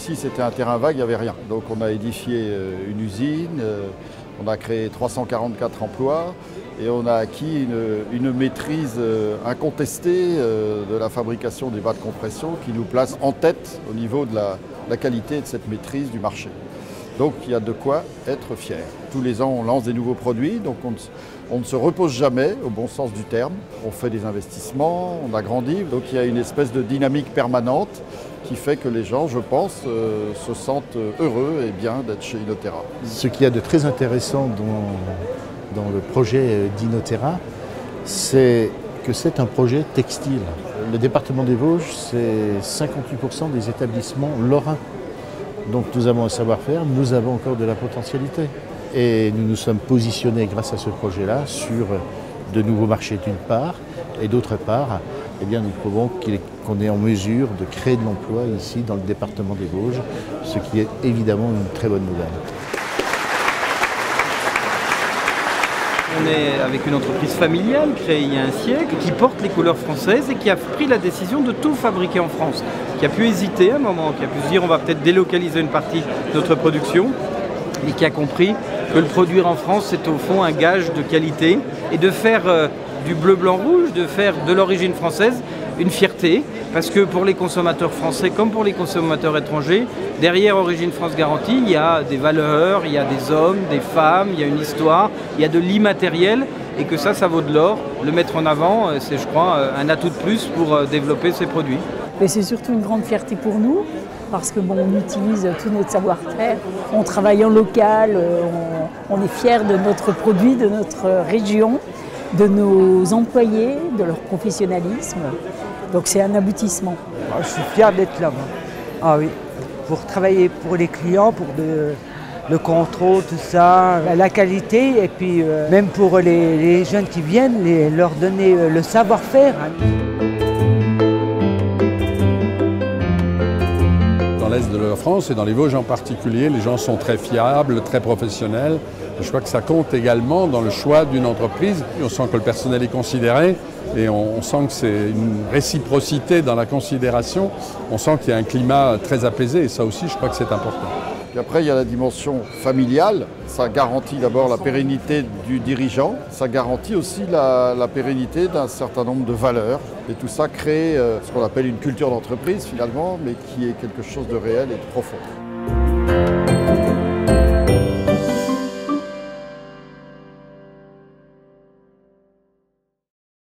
Ici, c'était un terrain vague, il n'y avait rien. Donc on a édifié une usine, on a créé 344 emplois et on a acquis une maîtrise incontestée de la fabrication des bas de compression qui nous place en tête au niveau de la qualité et de cette maîtrise du marché. Donc il y a de quoi être fier. Tous les ans, on lance des nouveaux produits, donc on ne se repose jamais, au bon sens du terme. On fait des investissements, on agrandit, donc il y a une espèce de dynamique permanente qui fait que les gens, je pense, se sentent heureux et bien d'être chez Inotera. Ce qu'il y a de très intéressant dans le projet d'Inotera, c'est que c'est un projet textile. Le département des Vosges, c'est 58% des établissements lorrains. Donc nous avons un savoir-faire, nous avons encore de la potentialité. Et nous nous sommes positionnés grâce à ce projet-là sur de nouveaux marchés d'une part, et d'autre part, eh bien, nous prouvons qu'on est en mesure de créer de l'emploi ici dans le département des Vosges, ce qui est évidemment une très bonne nouvelle. On est avec une entreprise familiale créée il y a un siècle qui porte les couleurs françaises et qui a pris la décision de tout fabriquer en France, qui a pu hésiter un moment, qui a pu se dire on va peut-être délocaliser une partie de notre production et qui a compris que le produire en France c'est au fond un gage de qualité et de faire du bleu, blanc, rouge, de faire de l'origine française une fierté parce que pour les consommateurs français comme pour les consommateurs étrangers, derrière Origine France Garantie, il y a des valeurs, il y a des hommes, des femmes, il y a une histoire, il y a de l'immatériel et que ça vaut de l'or. Le mettre en avant, c'est je crois un atout de plus pour développer ces produits. Mais c'est surtout une grande fierté pour nous parce que on utilise tout notre savoir-faire, on travaille en local, on est fiers de notre produit, de notre région, de nos employés, de leur professionnalisme. Donc c'est un aboutissement. Je suis fier d'être là. Ah oui, pour travailler pour les clients, pour le contrôle, tout ça, la qualité et puis même pour les jeunes qui viennent, leur donner le savoir-faire. Dans l'Est de la France et dans les Vosges en particulier, les gens sont très fiables, très professionnels. Je crois que ça compte également dans le choix d'une entreprise. On sent que le personnel est considéré et on sent que c'est une réciprocité dans la considération. On sent qu'il y a un climat très apaisé et ça aussi, je crois que c'est important. Puis après, il y a la dimension familiale. Ça garantit d'abord la pérennité du dirigeant. Ça garantit aussi la pérennité d'un certain nombre de valeurs. Et tout ça crée ce qu'on appelle une culture d'entreprise finalement, mais qui est quelque chose de réel et de profond.